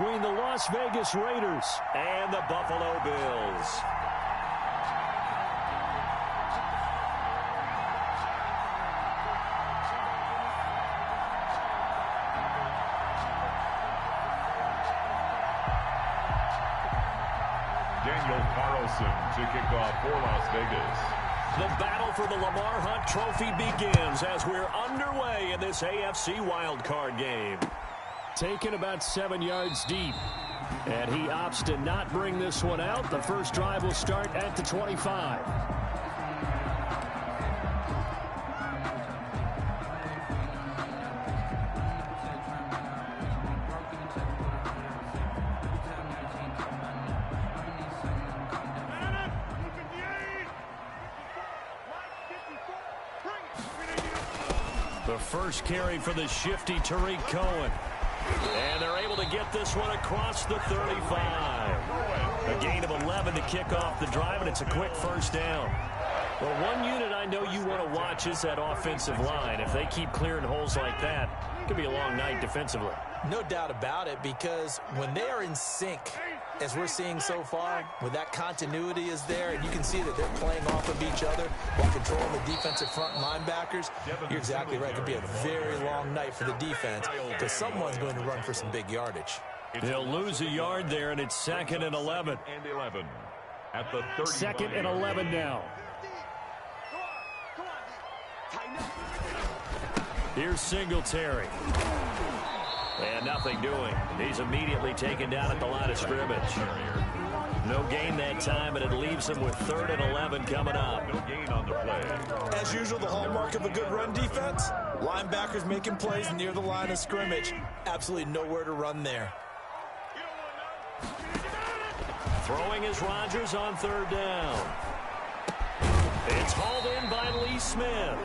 Between the Las Vegas Raiders and the Buffalo Bills. Daniel Carlson to kick off for Las Vegas. The battle for the Lamar Hunt Trophy begins as we're underway in this AFC wildcard game. Taken about 7 yards deep. And he opts to not bring this one out. The first drive will start at the 25. The first carry for the shifty Tariq Cohen. And they're able to get this one across the 35. A gain of 11 to kick off the drive, and it's a quick first down. Well, one unit I know you want to watch is that offensive line. If they keep clearing holes like that, it could be a long night defensively. No doubt about it, because when they are in sync, as we're seeing so far, when that continuity is there, and you can see that they're playing off of each other while controlling the defensive front linebackers, you're exactly right. It could be a very long night for the defense because someone's going to run for some big yardage. They'll lose a yard there, and it's 2nd and 11. At the 35. 2nd and 11 now. Here's Singletary. And nothing doing. He's immediately taken down at the line of scrimmage. No gain that time, and it leaves him with 3rd and 11 coming up. No gain on the play. As usual, the hallmark of a good run defense, linebackers making plays near the line of scrimmage. Absolutely nowhere to run there. Throwing is Rodgers on 3rd down. It's hauled in by Lee Smith.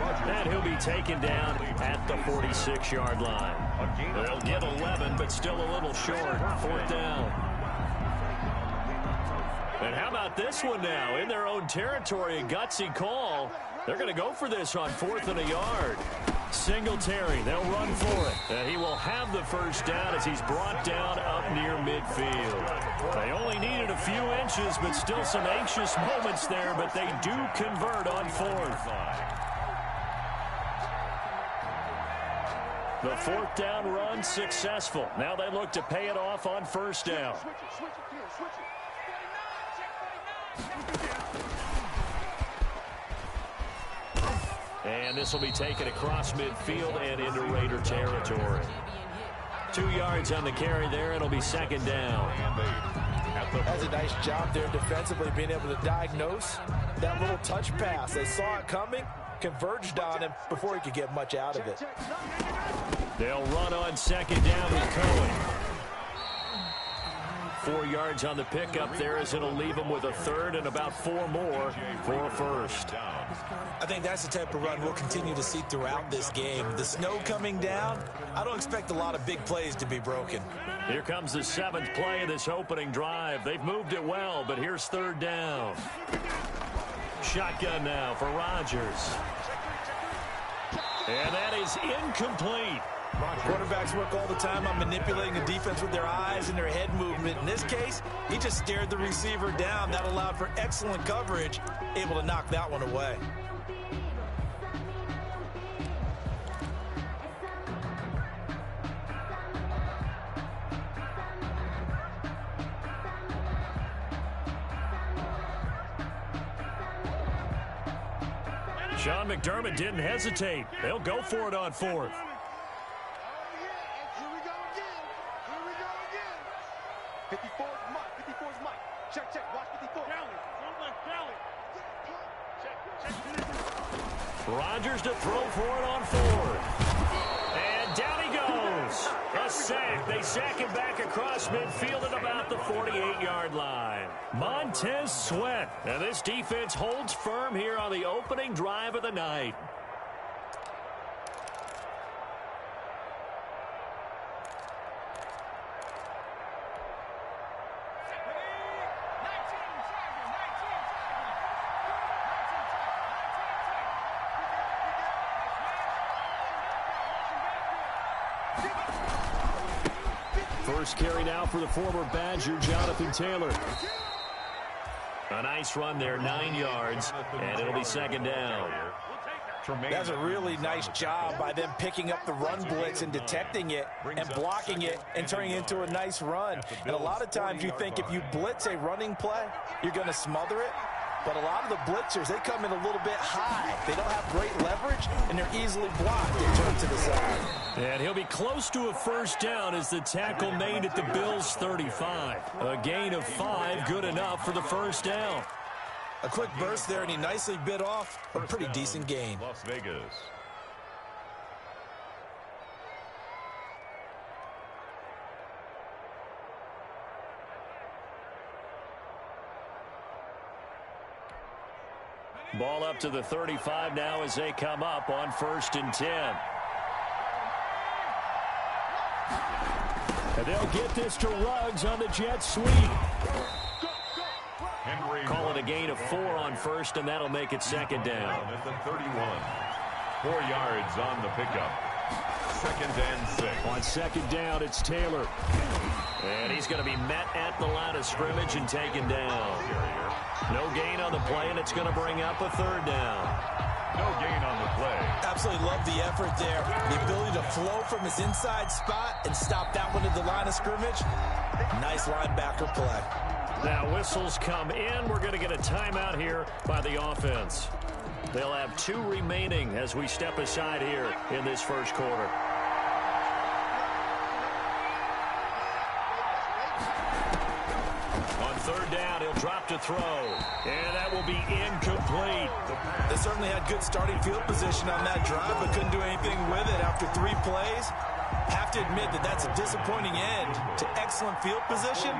And he'll be taken down at the 46-yard line. They'll get 11, but still a little short. 4th down. And how about this one now? In their own territory, a gutsy call. They're going to go for this on 4th and a yard. Singletary, they'll run for it. And he will have the first down as he's brought down up near midfield. They only needed a few inches, but still some anxious moments there, but they do convert on 4th. The 4th down run successful. Now they look to pay it off on 1st down. And this will be taken across midfield and into Raider territory. 2 yards on the carry there. It'll be 2nd down. That's a nice job there defensively, being able to diagnose that little touch pass. They saw it coming, converged on him before he could get much out of it. They'll run on 2nd down with Cohen. 4 yards on the pickup there as it'll leave them with a 3rd and about 4 more for a 1st. I think that's the type of run we'll continue to see throughout this game. The snow coming down, I don't expect a lot of big plays to be broken. Here comes the 7th play of this opening drive. They've moved it well, but here's 3rd down. Shotgun now for Rodgers. And that is incomplete. Quarterbacks work all the time on manipulating the defense with their eyes and their head movement. In this case, he just stared the receiver down. That allowed for excellent coverage, able to knock that one away. Sean McDermott didn't hesitate. They'll go for it on 4th. Rodgers to throw for it on 4th. And down he goes. A sack. They sack him back across midfield at about the 48-yard line. Montez Sweat. And this defense holds firm here on the opening drive of the night. first carry now for the former Badger, Jonathan Taylor. A nice run there, 9 yards, and it'll be second down. That's a really nice job by them picking up the run blitz and detecting it and blocking it and turning it into a nice run. And a lot of times you think if you blitz a running play, you're going to smother it. But a lot of the blitzers, they come in a little bit high. They don't have great leverage, and they're easily blocked and turned to the side. And he'll be close to a first down as the tackle made at the Bills' 35. A gain of 5, good enough for the first down. A quick burst there, and he nicely bit off a pretty decent gain. Las Vegas. Ball up to the 35 now as they come up on 1st and 10. And they'll get this to Ruggs on the jet sweep. Call it a gain of 4 on 1st, and that'll make it second down. At the 31. 4 yards on the pickup. 2nd and 6. On 2nd down, it's Taylor. And he's going to be met at the line of scrimmage and taken down. No gain on the play, and it's going to bring up a 3rd down. No gain on the play. Absolutely love the effort there. The ability to flow from his inside spot and stop that one at the line of scrimmage. Nice linebacker play. Now whistles come in. We're going to get a timeout here by the offense. They'll have 2 remaining as we step aside here in this first quarter. On 3rd down, he'll drop to throw. And that will be incomplete. They certainly had good starting field position on that drive, but couldn't do anything with it after 3 plays. Have to admit that that's a disappointing end to excellent field position.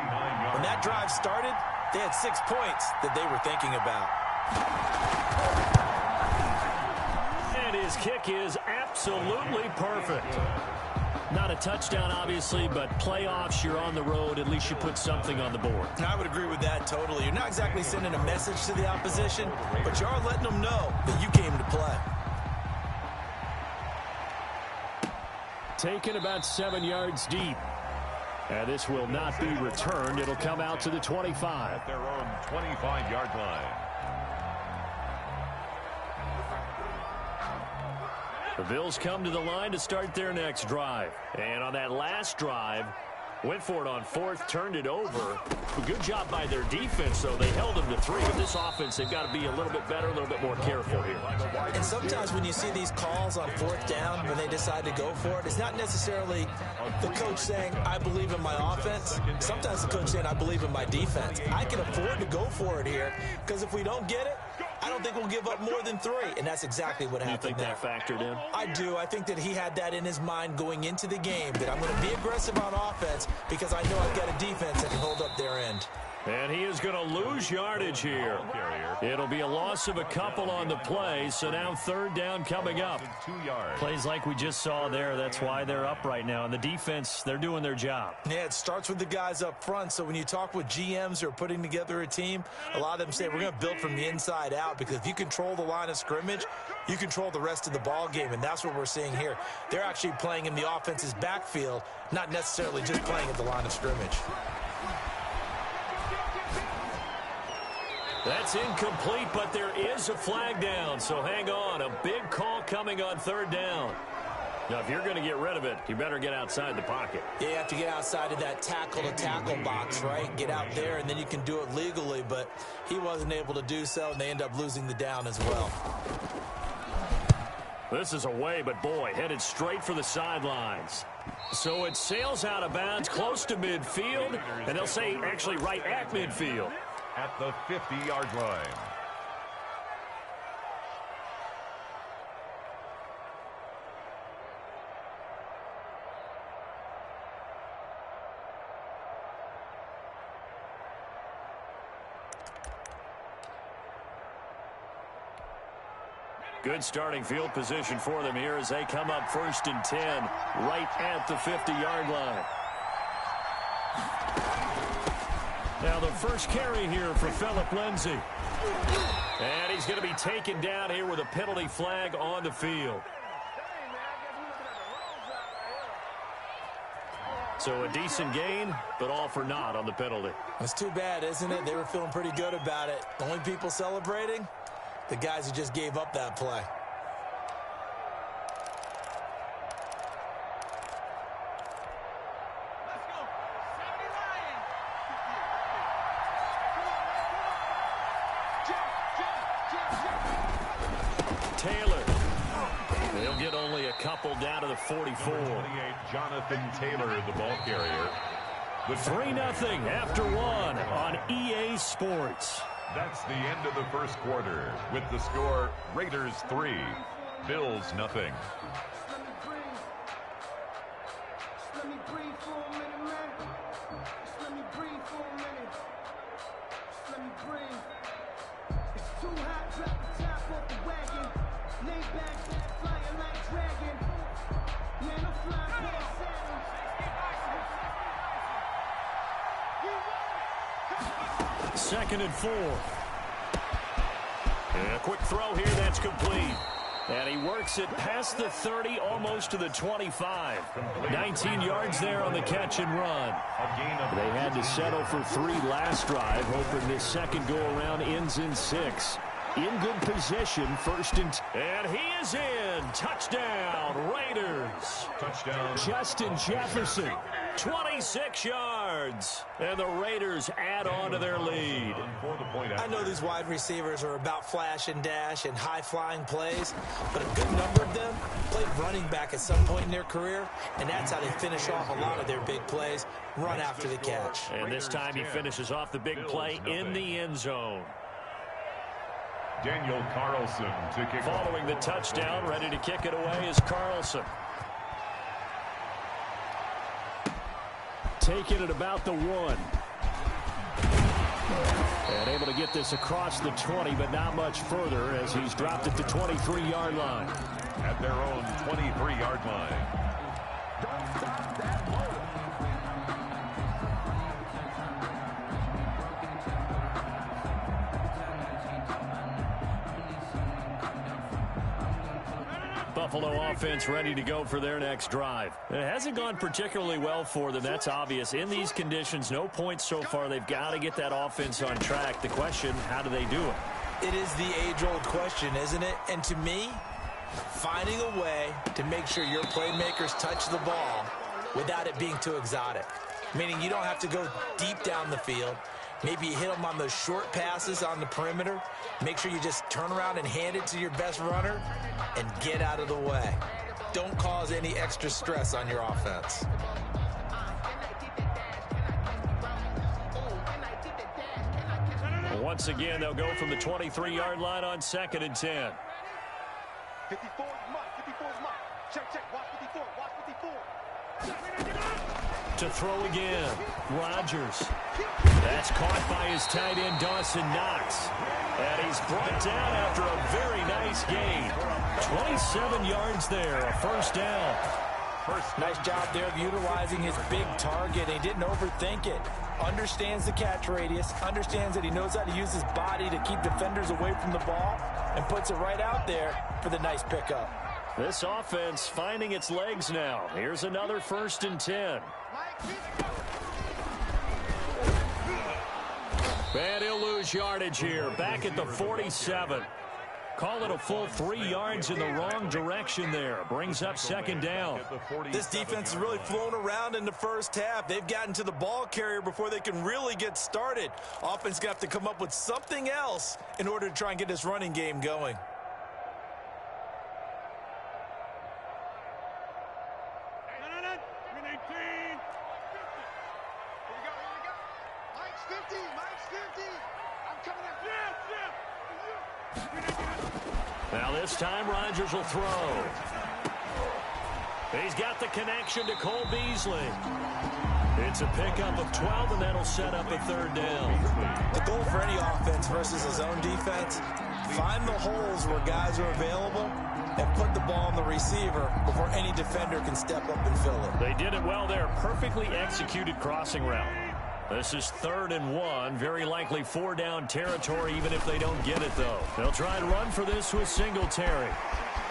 When that drive started, they had 6 points that they were thinking about. And his kick is absolutely perfect. Not a touchdown, obviously, but playoffs, you're on the road. At least you put something on the board. I would agree with that totally. You're not exactly sending a message to the opposition, but you are letting them know that you came to play. Taken about 7 yards deep. And this will not be returned. It'll come out to the 25. At their own 25-yard line. The Bills come to the line to start their next drive. And on that last drive, went for it on 4th, turned it over. A good job by their defense, though. They held them to 3. But this offense, they've got to be a little bit better, a little bit more careful here. And sometimes when you see these calls on 4th down, when they decide to go for it, it's not necessarily the coach saying, I believe in my offense. Sometimes the coach saying, I believe in my defense. I can afford to go for it here, because if we don't get it, I don't think we'll give up more than 3, and that's exactly what happened. You think that factored in? I do. I think that he had that in his mind going into the game, that I'm going to be aggressive on offense because I know I've got a defense that can hold up their end. And he is going to lose yardage here. It'll be a loss of a couple on the play, so now 3rd down coming up. 2 yards. Plays like we just saw there, that's why they're up right now. And the defense, they're doing their job. Yeah, it starts with the guys up front, so when you talk with GMs who are putting together a team, a lot of them say we're going to build from the inside out, because if you control the line of scrimmage, you control the rest of the ball game, and that's what we're seeing here. They're actually playing in the offense's backfield, not necessarily just playing at the line of scrimmage. That's incomplete, but there is a flag down, so hang on. A big call coming on 3rd down. Now, if you're going to get rid of it, you better get outside the pocket. Yeah, you have to get outside of that tackle-to-tackle box, right? Get out there, and then you can do it legally, but he wasn't able to do so, and they end up losing the down as well. This is away, but boy, headed straight for the sidelines. So it sails out of bounds close to midfield, and they'll say actually right at midfield. At the 50-yard line. Good starting field position for them here as they come up 1st and 10, right at the 50-yard line. Now the first carry here for Phillip Lindsay. And he's going to be taken down here with a penalty flag on the field. So a decent gain, but all for naught on the penalty. That's too bad, isn't it? They were feeling pretty good about it. The only people celebrating, the guys who just gave up that play. Taylor. They'll get only a couple down to the 44. 28, Jonathan Taylor, the ball carrier. 3-0 after one on EA Sports. That's the end of the first quarter with the score Raiders 3, Bills 0. Second and 4. And a quick throw here, that's complete. And he works it past the 30, almost to the 25. 19 yards there on the catch and run. They had to settle for 3 last drive, hoping this second go-around ends in 6. In good position, first and he is in. Touchdown, Raiders. Touchdown. Justin Jefferson, 26 yards. And the Raiders add on to their lead. I know these wide receivers are about flash and dash and high-flying plays, but a good number of them played running back at some point in their career, and that's how they finish off a lot of their big plays, run after the catch. And this time he finishes off the big play in the end zone. Daniel Carlson to kick off. Following the touchdown, ready to kick it away is Carlson. Taking it about the 1. And able to get this across the 20, but not much further as he's dropped it to 23-yard line. At their own 23-yard line. Buffalo offense ready to go for their next drive. It hasn't gone particularly well for them. That's obvious. In these conditions, no points so far. They've got to get that offense on track. The question, how do they do it? It is the age-old question, isn't it? And to me, finding a way to make sure your playmakers touch the ball without it being too exotic. Meaning you don't have to go deep down the field. Maybe you hit them on those short passes on the perimeter. Make sure you just turn around and hand it to your best runner and get out of the way. Don't cause any extra stress on your offense. Once again, they'll go from the 23-yard line on 2nd and 10. 54 mark, 54 mark. Check, watch 54, watch 54. To throw again, Rodgers. That's caught by his tight end, Dawson Knox. And he's brought down after a very nice gain. 27 yards there, a first down. Nice job there of utilizing his big target. He didn't overthink it. Understands the catch radius, understands that he knows how to use his body to keep defenders away from the ball, and puts it right out there for the nice pickup. This offense finding its legs now. Here's another 1st and 10. And he'll lose yardage here. Back at the 47. Call it a full 3 yards in the wrong direction there. Brings up 2nd down. This defense is really flown around in the first half. They've gotten to the ball carrier before they can really get started. Offense got to come up with something else in order to try and get this running game going. Now this time Rodgers will throw. He's got the connection to Cole Beasley. It's a pickup of 12, and that'll set up a 3rd down. The goal for any offense versus his own defense, find the holes where guys are available and put the ball on the receiver before any defender can step up and fill it. They did it well there. Perfectly executed crossing route. This is 3rd and 1. Very likely 4-down territory, even if they don't get it, though. They'll try and run for this with Singletary.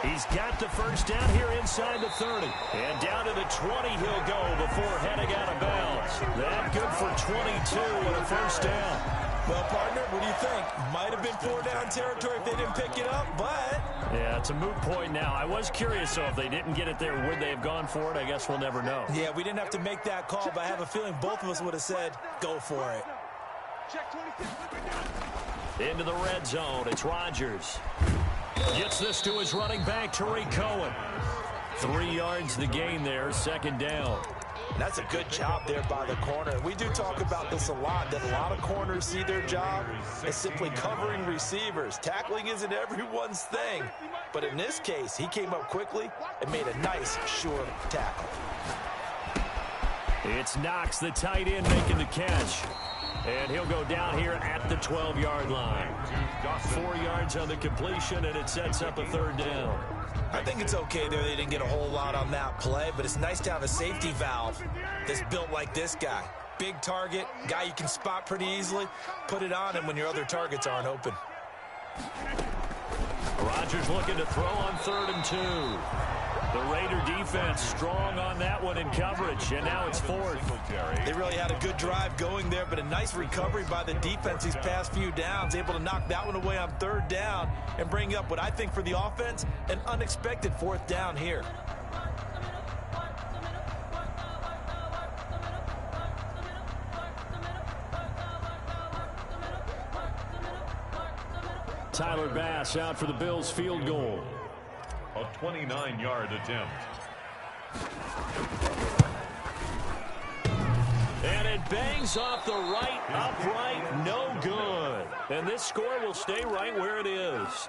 He's got the first down here inside the 30. And down to the 20 he'll go before heading out of bounds. That good for 22 and a first down. Well, partner, what do you think? Might have been 4-down territory if they didn't pick it up, but... Yeah, it's a moot point now. I was curious, so if they didn't get it there, would they have gone for it? I guess we'll never know. Yeah, we didn't have to make that call, but I have a feeling both of us would have said, go for it. Into the red zone, it's Rodgers. Gets this to his running back, Tariq Cohen. 3 yards the gain there, second down. That's a good job there by the corner. We do talk about this a lot, that a lot of corners see their job as simply covering receivers. Tackling isn't everyone's thing. But in this case, he came up quickly and made a nice, sure tackle. It's Knox, the tight end, making the catch. And he'll go down here at the 12-yard line. 4 yards on the completion, and it sets up a third down. I think it's okay there. They didn't get a whole lot on that play, but it's nice to have a safety valve that's built like this guy. Big target, guy you can spot pretty easily. Put it on him when your other targets aren't open. Rodgers looking to throw on 3rd and 2. The Raider defense strong on that one in coverage, and now it's 4th. They really had a good drive going there, but a nice recovery by the defense these past few downs, able to knock that one away on 3rd down and bring up what I think for the offense, an unexpected 4th down here. Tyler Bass out for the Bills field goal. A 29-yard attempt. And it bangs off the right upright, no good. And this score will stay right where it is.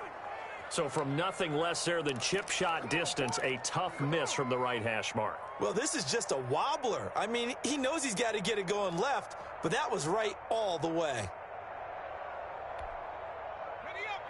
So from nothing less there than chip shot distance, a tough miss from the right hash mark. Well, this is just a wobbler. I mean, he knows he's got to get it going left, but that was right all the way.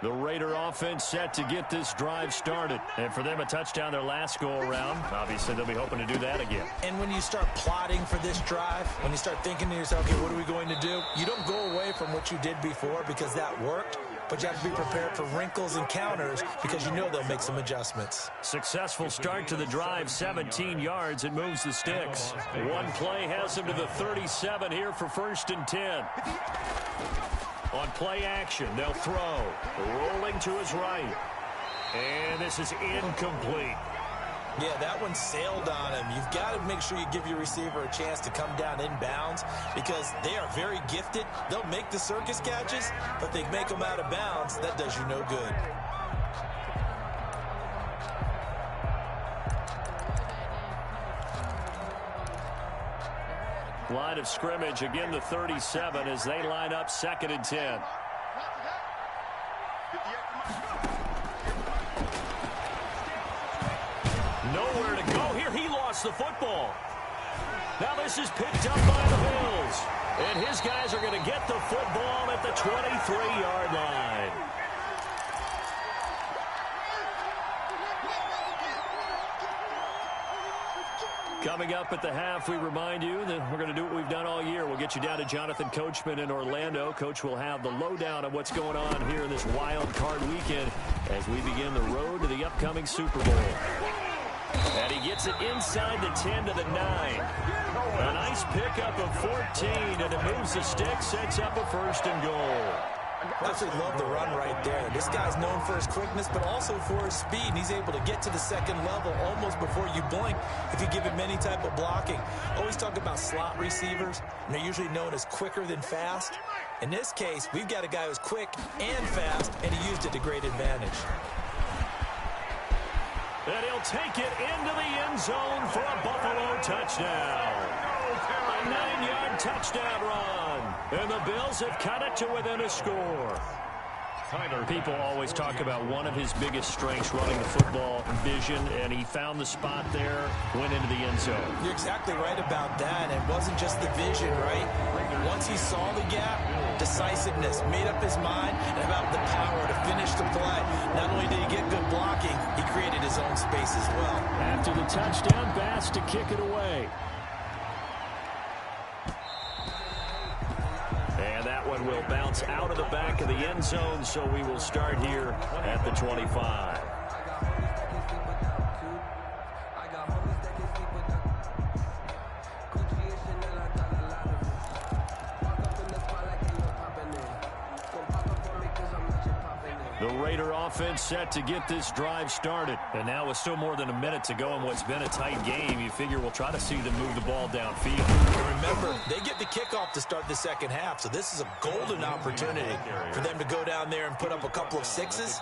The Raider offense set to get this drive started. And for them, a touchdown their last go-around. Obviously, they'll be hoping to do that again. And when you start plotting for this drive, when you start thinking to yourself, okay, what are we going to do? You don't go away from what you did before because that worked, but you have to be prepared for wrinkles and counters because you know they'll make some adjustments. Successful start to the drive, 17 yards. It moves the sticks. One play has them to the 37 here for 1st and 10. On play action, they'll throw. Rolling to his right. And this is incomplete. Yeah, that one sailed on him. You've got to make sure you give your receiver a chance to come down inbounds because they are very gifted. They'll make the circus catches, but they make them out of bounds. That does you no good. Line of scrimmage, again the 37 as they line up 2nd and 10. Nowhere to go here. He lost the football. Now this is picked up by the Bills. And his guys are going to get the football at the 23-yard line. Coming up at the half, we remind you that we're going to do what we've done all year. We'll get you down to Jonathan Coachman in Orlando. Coach will have the lowdown of what's going on here in this wild card weekend as we begin the road to the upcoming Super Bowl. And he gets it inside the 10 to the 9. A nice pickup of 14, and it moves the stick, sets up a 1st and goal. I absolutely love the run right there. This guy's known for his quickness, but also for his speed. And he's able to get to the 2nd level almost before you blink if you give him any type of blocking. Always talk about slot receivers, and they're usually known as quicker than fast. In this case, we've got a guy who's quick and fast, and he used it to great advantage. And he'll take it into the end zone for a Buffalo touchdown. A 9-yard touchdown run. And the Bills have cut it to within a score. People always talk about one of his biggest strengths running the football, vision, and he found the spot there, went into the end zone. You're exactly right about that. It wasn't just the vision, right? Once he saw the gap, decisiveness, made up his mind, and about the power to finish the play. Not only did he get good blocking, he created his own space as well. After the touchdown, Bass to kick it away. And that one will bounce out of the back of the end zone, so we will start here at the 25. The Raider offense set to get this drive started. And now with still more than a minute to go in what's been a tight game, you figure we'll try to see them move the ball downfield. And remember, they get the kickoff to start the second half, so this is a golden opportunity for them to go down there and put up a couple of sixes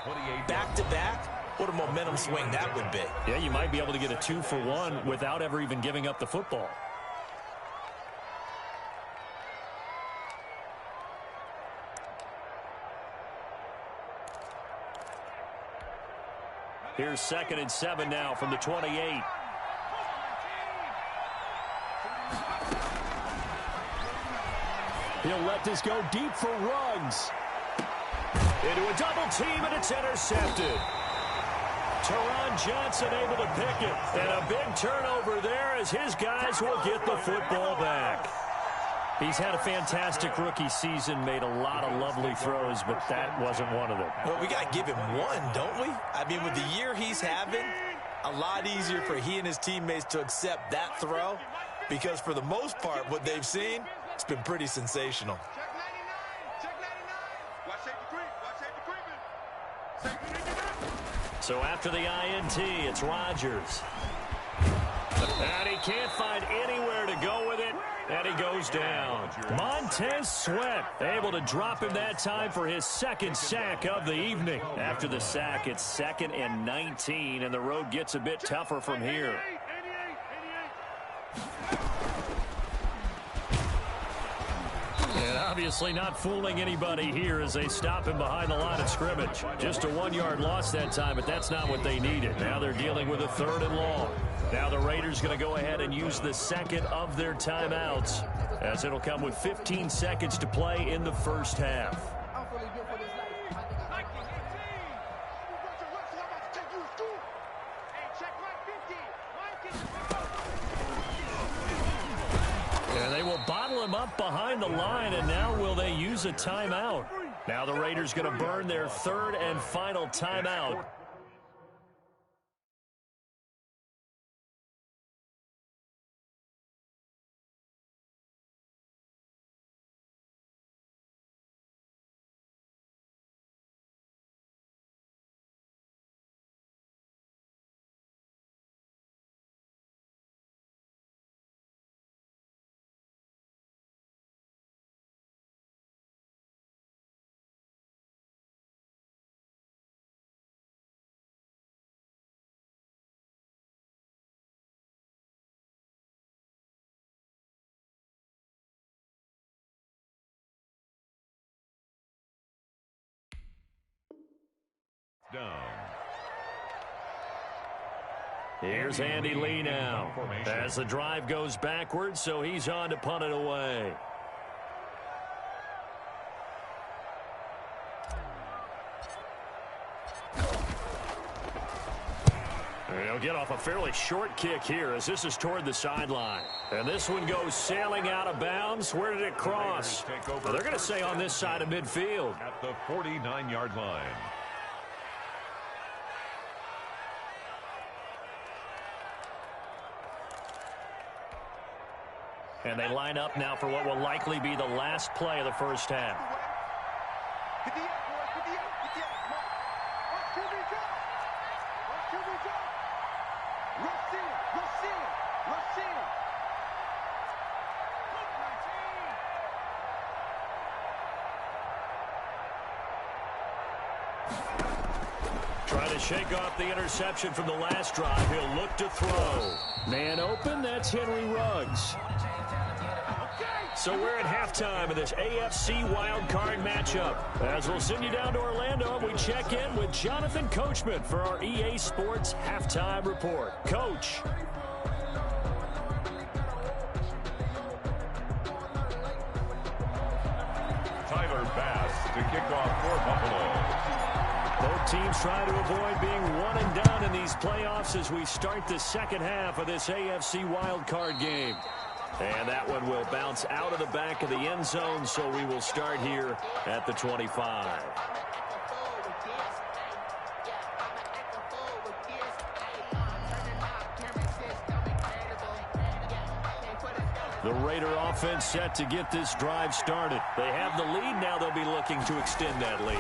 back-to-back. What a momentum swing that would be. Yeah, you might be able to get a 2-for-1 without ever even giving up the football. Here's 2nd and 7 now from the 28. He'll let this go deep for Ruggs. Into a double team, and it's intercepted. Teron Johnson able to pick it. And a big turnover there as his guys will get the football back. He's had a fantastic rookie season, made a lot of lovely throws, but that wasn't one of them. Well, we got to give him one, don't we? I mean, with the year he's having, a lot easier for he and his teammates to accept that throw because for the most part, what they've seen, it's been pretty sensational. Check 99. Check 99. Watch safety creep. Watch safety creep. So after the INT, it's Rodgers. And he can't find anywhere to go with it. And he goes down. Montez Sweat able to drop him that time for his 2nd sack of the evening. After the sack, it's 2nd and 19, and the road gets a bit tougher from here. And obviously not fooling anybody here as they stop him behind the line of scrimmage. Just a 1-yard loss that time, but that's not what they needed. Now they're dealing with a 3rd and long. Now the Raiders going to go ahead and use the 2nd of their timeouts as it'll come with 15 seconds to play in the first half. And they will bottle him up behind the line, and now will they use a timeout? Now the Raiders going to burn their 3rd and final timeout. Down. Here's Andy Lee now as the drive goes backwards, so he's on to punt it away. He'll get off a fairly short kick here as this is toward the sideline. And this one goes sailing out of bounds. Where did it cross? Well, they're going to say on this side of midfield. At the 49-yard line. And they line up now for what will likely be the last play of the first half. Trying to shake off the interception from the last drive. He'll look to throw. Man open, that's Henry Ruggs. So we're at halftime of this AFC wildcard matchup. As we'll send you down to Orlando, we check in with Jonathan Coachman for our EA Sports Halftime Report. Coach. Tyler Bass to kick off for Buffalo. Both teams try to avoid being one and done in these playoffs as we start the second half of this AFC wildcard game. And that one will bounce out of the back of the end zone, so we will start here at the 25. The Raider offense set to get this drive started. They have the lead. Now they'll be looking to extend that lead.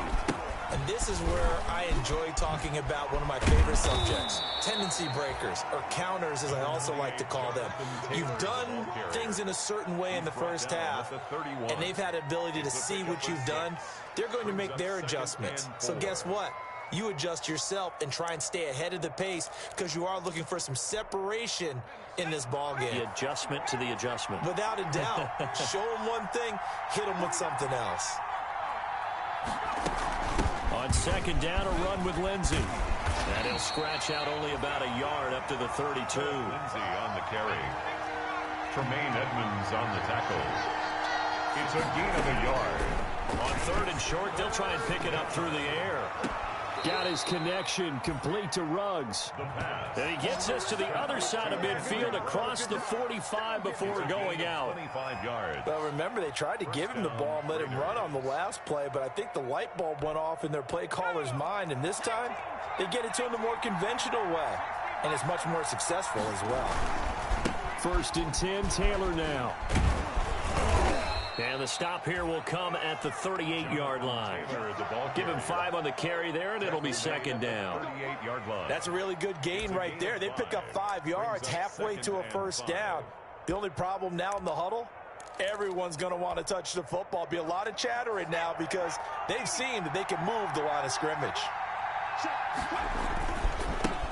And this is where I enjoy talking about one of my favorite subjects, tendency breakers, or counters as I also like to call them. You've done things in a certain way in the first half, and they've had the ability to see what you've done. They're going to make their adjustments. So guess what? You adjust yourself and try and stay ahead of the pace because you are looking for some separation in this ball game. The adjustment to the adjustment. Without a doubt. Show them one thing, hit them with something else. On second down, a run with Lindsey. And he'll scratch out only about a yard up to the 32. Lindsey on the carry. Tremaine Edmonds on the tackle. It's a gain of a yard. On third and short, they'll try and pick it up through the air. Got his connection complete to Ruggs. And he gets us to the other side of midfield across the 45 before going out. 25 yards. Well, remember, they tried to give him the ball and let him run on the last play, but I think the light bulb went off in their play caller's mind, and this time they get it to him the more conventional way, and it's much more successful as well. First and 10, Taylor now. And the stop here will come at the 38-yard line. Give him 5 on the carry there, and it'll be second down. 38-yard line. That's a really good gain right there. They pick up 5 yards halfway to a first down. The only problem now in the huddle, everyone's going to want to touch the football. Be a lot of chattering now because they've seen that they can move the line of scrimmage.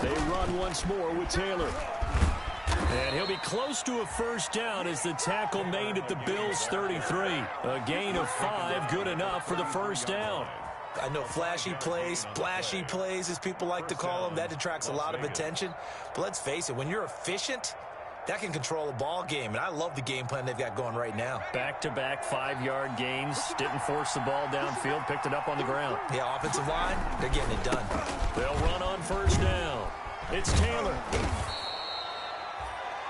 They run once more with Taylor. And he'll be close to a first down as the tackle made at the Bills' 33. A gain of 5, good enough for the first down. I know flashy plays, splashy plays, as people like to call them, that attracts a lot of attention. But let's face it, when you're efficient, that can control a ball game. And I love the game plan they've got going right now. Back-to-back 5-yard gains. Didn't force the ball downfield, picked it up on the ground. Yeah, offensive line, they're getting it done. They'll run on first down. It's Taylor.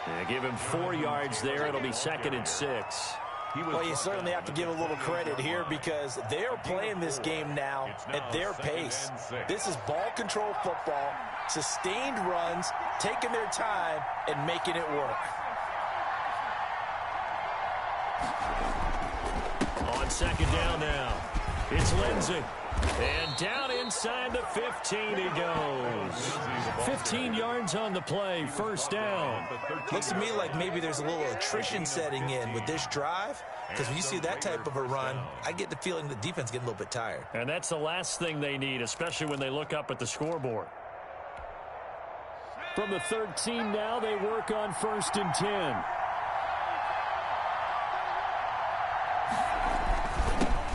Yeah, give him 4 yards there. It'll be second and 6. Well, you certainly have to give a little credit here because they're playing this game now at their pace. This is ball control football, sustained runs, taking their time, and making it work. On second down now, it's Lindsey. And down inside the 15 he goes. 15 yards on the play, first down. Looks to me like maybe there's a little attrition setting in with this drive, because when you see that type of a run, I get the feeling the defense getting a little bit tired. And that's the last thing they need, especially when they look up at the scoreboard. From the 13 now, they work on first and 10.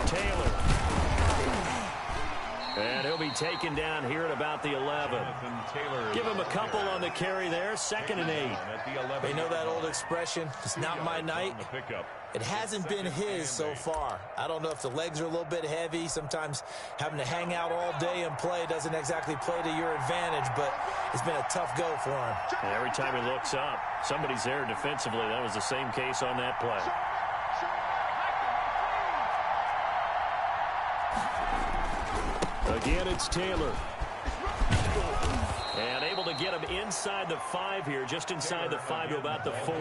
Taylor. And he'll be taken down here at about the 11. Give him a couple on the carry there, second and 8. They know that old expression, it's not my night. It hasn't been his so far. I don't know if the legs are a little bit heavy. Sometimes having to hang out all day and play doesn't exactly play to your advantage, but it's been a tough go for him. And every time he looks up, somebody's there defensively. That was the same case on that play. Again, it's Taylor. And able to get him inside the 5 here, just inside the 5 to about the 4.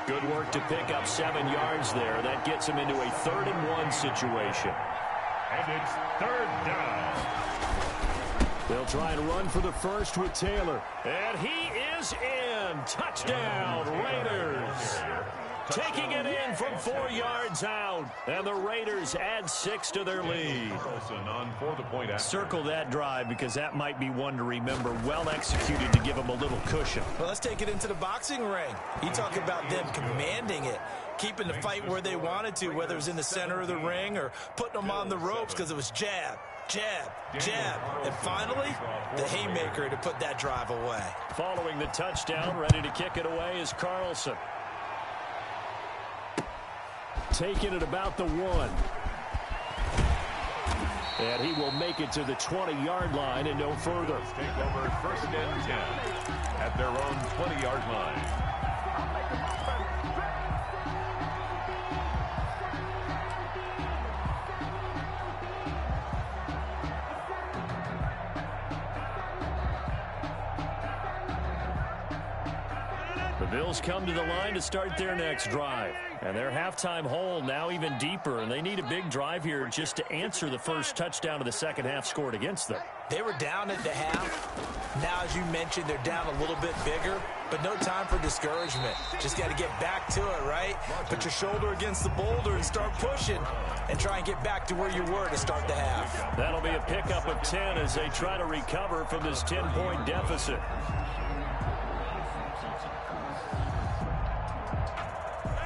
Good work to pick up 7 yards there. That gets him into a 3rd and 1 situation. And it's 3rd down. They'll try and run for the first with Taylor. And he is in. Touchdown, Raiders. Taking it in from 4 yards out. And the Raiders add 6 to their lead. Circle that drive because that might be one to remember. Well executed to give them a little cushion. Well, let's take it into the boxing ring. You talk about them commanding it, keeping the fight where they wanted to, whether it was in the center of the ring or putting them on the ropes because it was jab, jab, jab. And finally, the haymaker to put that drive away. Following the touchdown, ready to kick it away is Carlson. Taking it about the 1. And he will make it to the 20-yard line and no further. Take over 1st and 10 at their own 20-yard line. The Bills come to the line to start their next drive. And their halftime hole now even deeper, and they need a big drive here just to answer the first touchdown of the second half scored against them. They were down at the half. Now, as you mentioned, they're down a little bit bigger, but no time for discouragement. Just got to get back to it, right? Put your shoulder against the boulder and start pushing and try and get back to where you were to start the half. That'll be a pickup of 10 as they try to recover from this 10-point deficit.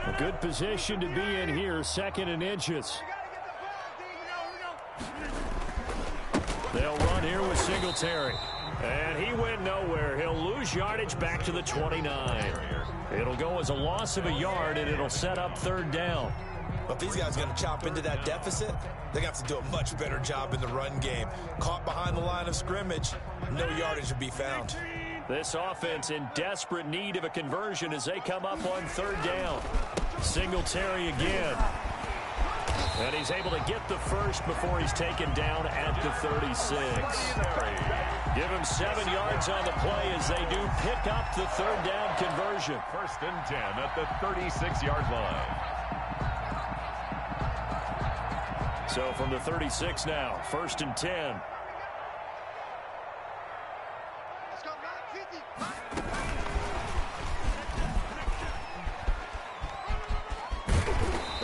A good position to be in here, 2nd and inches. They'll run here with Singletary. And he went nowhere. He'll lose yardage back to the 29. It'll go as a loss of a yard, and it'll set up 3rd down. But if these guys are going to chop into that deficit, they're going to have to do a much better job in the run game. Caught behind the line of scrimmage, no yardage to be found. This offense in desperate need of a conversion as they come up on 3rd down. Singletary again. And he's able to get the first before he's taken down at the 36. Give him 7 yards on the play as they do pick up the 3rd down conversion. 1st and 10 at the 36-yard line. So from the 36 now, 1st and 10. Let's go, man. 50.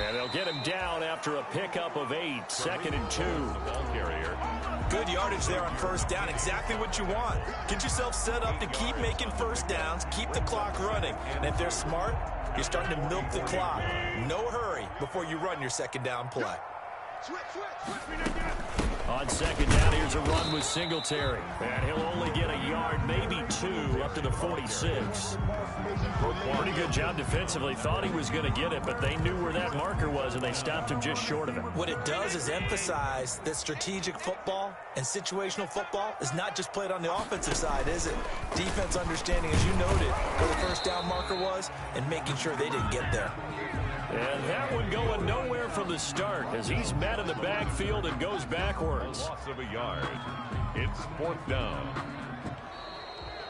And they'll get him down after a pickup of 8, 2nd and 2. Ball carrier. Good yardage there on 1st down, exactly what you want. Get yourself set up to keep making 1st downs, keep the clock running. And if they're smart, you're starting to milk the clock. No hurry before you run your 2nd down play. On 2nd down, here's a run with Singletary. And he'll only get a yard, maybe 2, up to the 46. Pretty good job defensively. Thought he was going to get it, but they knew where that marker was, and they stopped him just short of it. What it does is emphasize that strategic football and situational football is not just played on the offensive side, is it? Defense understanding, as you noted, where the 1st down marker was and making sure they didn't get there. And that one going nowhere from the start as he's met in the backfield and goes backwards. Loss of a yard. It's 4th down.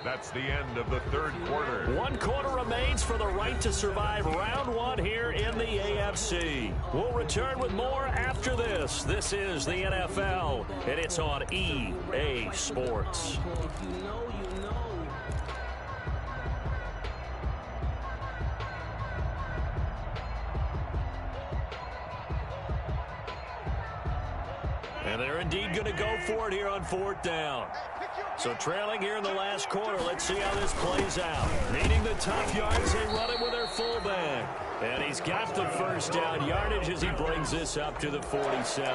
That's the end of the 3rd quarter. 1 quarter remains for the right to survive round 1 here in the AFC. We'll return with more after this. This is the NFL, and it's on EA Sports. And they're indeed going to go for it here on 4th down. So trailing here in the last quarter, let's see how this plays out. Needing the tough yards, they run it with their fullback. And he's got the 1st down yardage as he brings this up to the 47.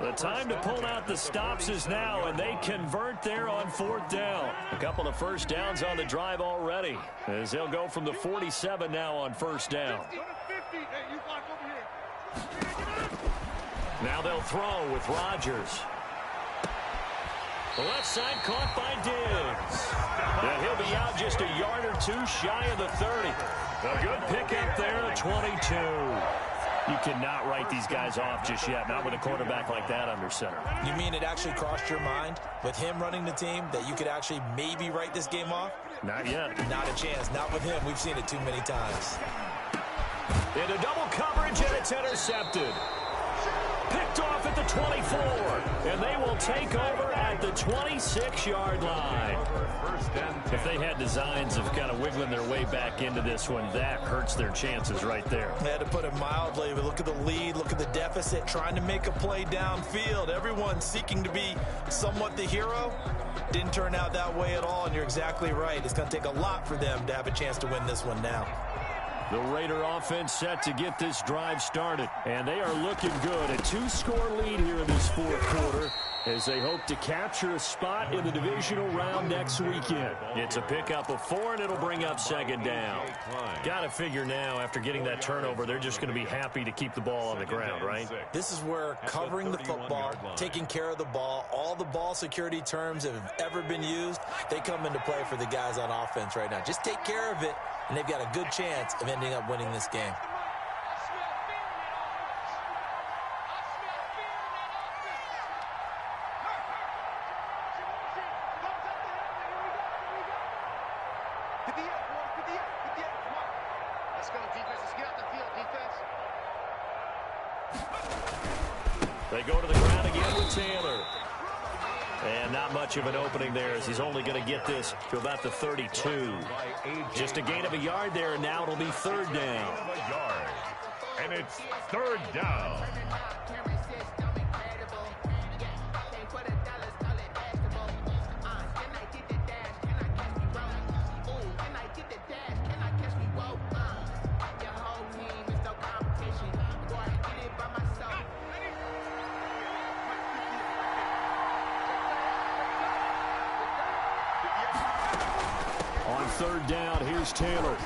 The time to pull out the stops is now, and they convert there on 4th down. A couple of 1st downs on the drive already, as they'll go from the 47 now on 1st down. Now they'll throw with Rodgers. The left side caught by Diggs. And he'll be out just a yard or 2 shy of the 30. A good pickup there at 22. You cannot write these guys off just yet, not with a quarterback like that under center. You mean it actually crossed your mind with him running the team that you could actually maybe write this game off? Not yet. Not a chance. Not with him. We've seen it too many times. Into double coverage, and it's intercepted. Picked off at the 24, and they will take over at the 26-yard line. If they had designs of kind of wiggling their way back into this one, that hurts their chances right there. They had to put it mildly, but look at the lead, look at the deficit, trying to make a play downfield. Everyone seeking to be somewhat the hero. Didn't turn out that way at all, and you're exactly right. It's going to take a lot for them to have a chance to win this one now. The Raider offense set to get this drive started, and they are looking good. A 2-score lead here in this 4th quarter as they hope to capture a spot in the divisional round next weekend. It's a pickup of 4, and it'll bring up 2nd down. Got to figure now, after getting that turnover, they're just going to be happy to keep the ball on the ground, right? This is where covering the football, taking care of the ball, all the ball security terms that have ever been used, they come into play for the guys on offense right now. Just take care of it, and they've got a good chance of ending up winning this game. Let's go, defense. Let's get out the field, defense. They go to the ground again with Taylor. And not much of an opening there as he's only going to get this to about the 32. Just a gain of a yard there, and now it'll be third down. And it's third down. Third down, here's Taylor.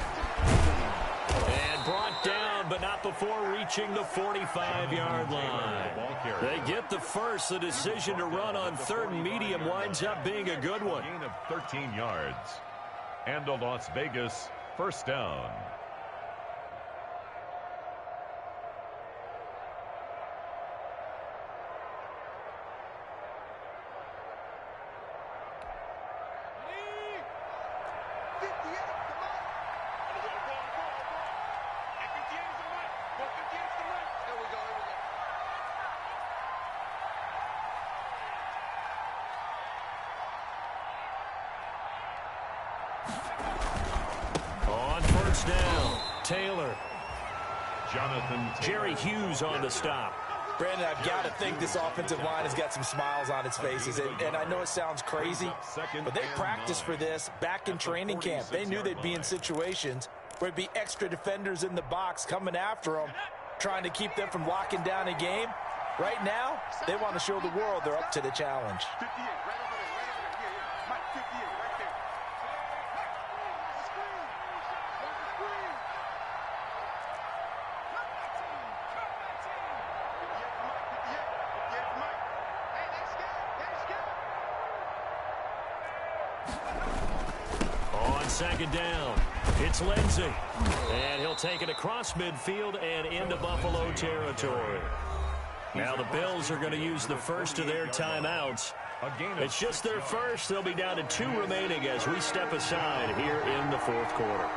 And brought down, but not before reaching the 45-yard line. They get the first. The decision to run on third and medium winds up being a good one. Gain of 13 yards. And a Las Vegas first down. On first down, Taylor. Jerry Hughes on the stop. Brandon, I've got to think this offensive line has got some smiles on its faces. And I know it sounds crazy, but they practiced for this back in training camp. They knew they'd be in situations where it'd be extra defenders in the box coming after them, trying to keep them from locking down a game. Right now, they want to show the world they're up to the challenge. 58, right over there, yeah. Mike, 58, right there. On second down, it's Lindsey. And he'll take it across midfield and into Buffalo territory. Now the Bills are going to use the first of their timeouts. It's just their first. They'll be down to 2 remaining as we step aside here in the fourth quarter.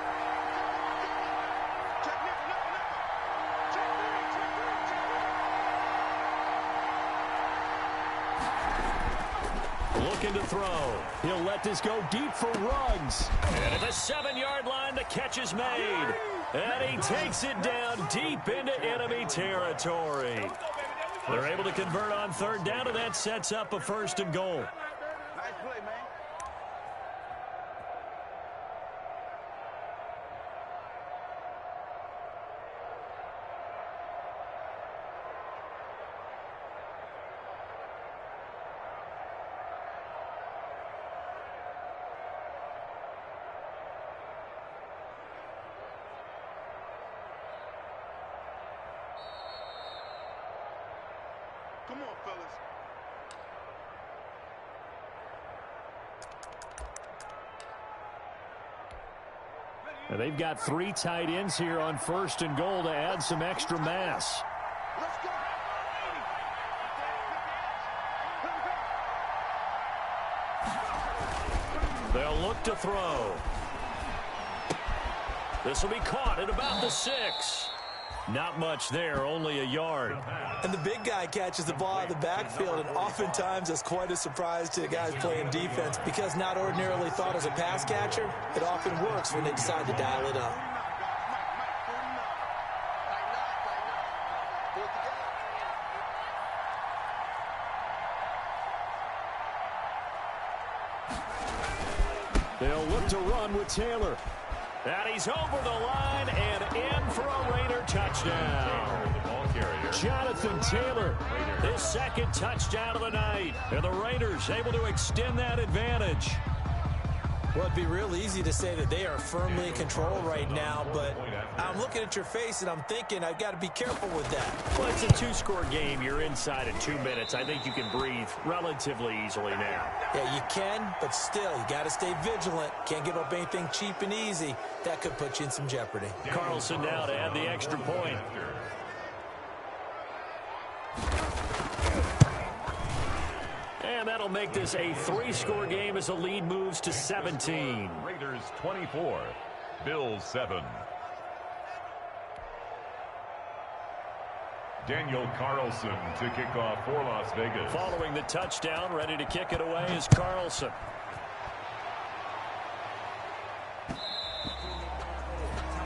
Looking to throw. He'll let this go deep for Ruggs. And at the 7-yard line, the catch is made. And he takes it down deep into enemy territory. They're able to convert on third down, and that sets up a first and goal. Nice play, man. Come on, fellas. And they've got 3 tight ends here on first and goal to add some extra mass. Let's go. They'll look to throw. This will be caught at about the 6. Not much there, only a yard. And the big guy catches the ball out of the backfield, and oftentimes it's quite a surprise to the guys playing defense because not ordinarily thought as a pass catcher, it often works when they decide to dial it up. They'll look to run with Taylor. And he's over the line and in for a Raider touchdown. Jonathan Taylor, his second touchdown of the night. And the Raiders able to extend that advantage. Well, it'd be real easy to say that they are firmly in control right now, but I'm looking at your face and I'm thinking I've got to be careful with that. Well, it's a 2-score game. You're inside in 2 minutes. I think you can breathe relatively easily now. Yeah, you can, but still, you got to stay vigilant. Can't give up anything cheap and easy. That could put you in some jeopardy. Carlson now to add the extra point. And that'll make this a 3-score game as the lead moves to 17. Raiders 24, Bills 7. Daniel Carlson to kick off for Las Vegas. Following the touchdown, ready to kick it away is Carlson.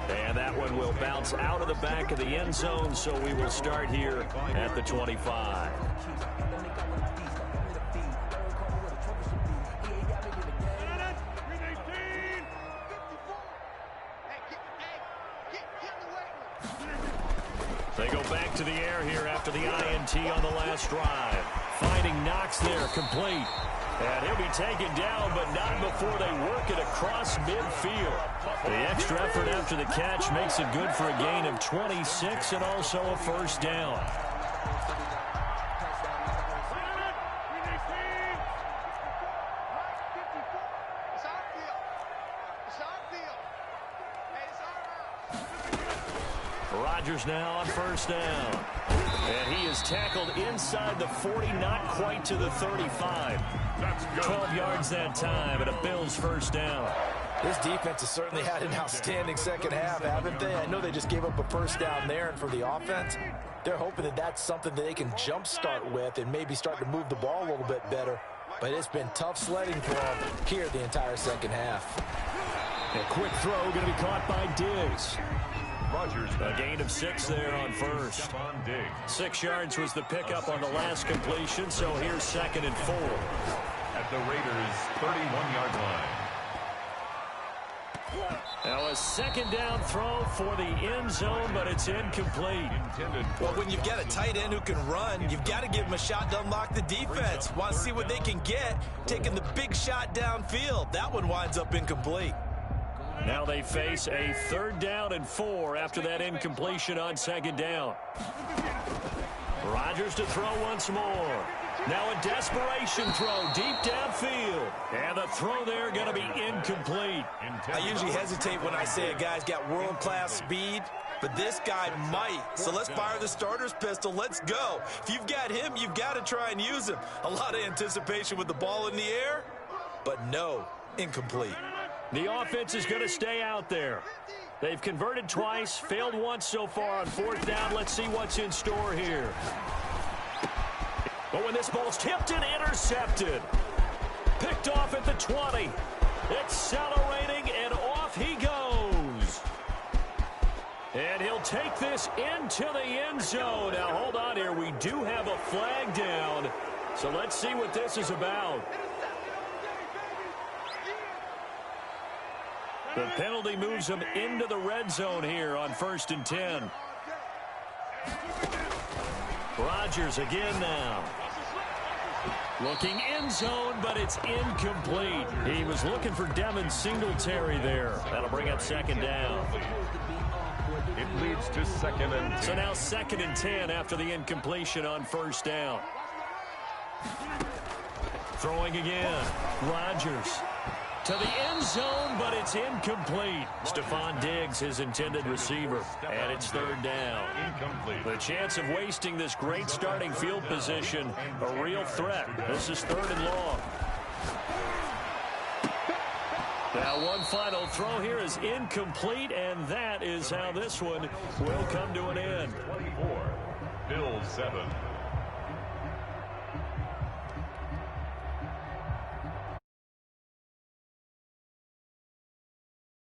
And that one will bounce out of the back of the end zone, so we will start here at the 25. They go back to the air here after the INT on the last drive. Finding Knox there, complete. And he'll be taken down, but not before they work it across midfield. The extra effort after the catch makes it good for a gain of 26 and also a first down. Rodgers now on first down. And he is tackled inside the 40, not quite to the 35. 12 yards that time, and a Bills first down. This defense has certainly had an outstanding second half, haven't they? I know they just gave up a first down there, and for the offense, they're hoping that that's something that they can jumpstart with and maybe start to move the ball a little bit better. But it's been tough sledding for them here the entire second half. A quick throw going to be caught by Diggs. Rodgers. A gain of 6 there on first. 6 yards was the pickup on the last completion, so here's 2nd and 4. At the Raiders' 31-yard line. Now a second down throw for the end zone, but it's incomplete. Well, when you've got a tight end who can run, you've got to give him a shot to unlock the defense. Want to see what they can get, taking the big shot downfield. That one winds up incomplete. Now they face a 3rd down and 4 after that incompletion on 2nd down. Rodgers to throw once more. Now a desperation throw deep downfield. And the throw there going to be incomplete. I usually hesitate when I say a guy's got world-class speed, but this guy might. So let's fire the starter's pistol. Let's go. If you've got him, you've got to try and use him. A lot of anticipation with the ball in the air, but no, incomplete. The offense is going to stay out there. They've converted twice, failed once so far on 4th down. Let's see what's in store here. But when this ball's tipped and intercepted, picked off at the 20, accelerating, and off he goes. And he'll take this into the end zone. Now, hold on here. We do have a flag down, so let's see what this is about. The penalty moves him into the red zone here on 1st and 10. Rodgers again now. Looking end zone, but it's incomplete. He was looking for Devin Singletary there. That'll bring up 2nd down. It leads to 2nd and 10. So now 2nd and 10 after the incompletion on 1st down. Throwing again. Rodgers to the end zone, but it's incomplete. Stephon Diggs, his intended receiver, and it's 3rd down. Incomplete. The chance of wasting this great starting field position, a real threat. This is 3rd and long. Now one final throw here is incomplete, and that is how this one will come to an end. 24, Bills 7.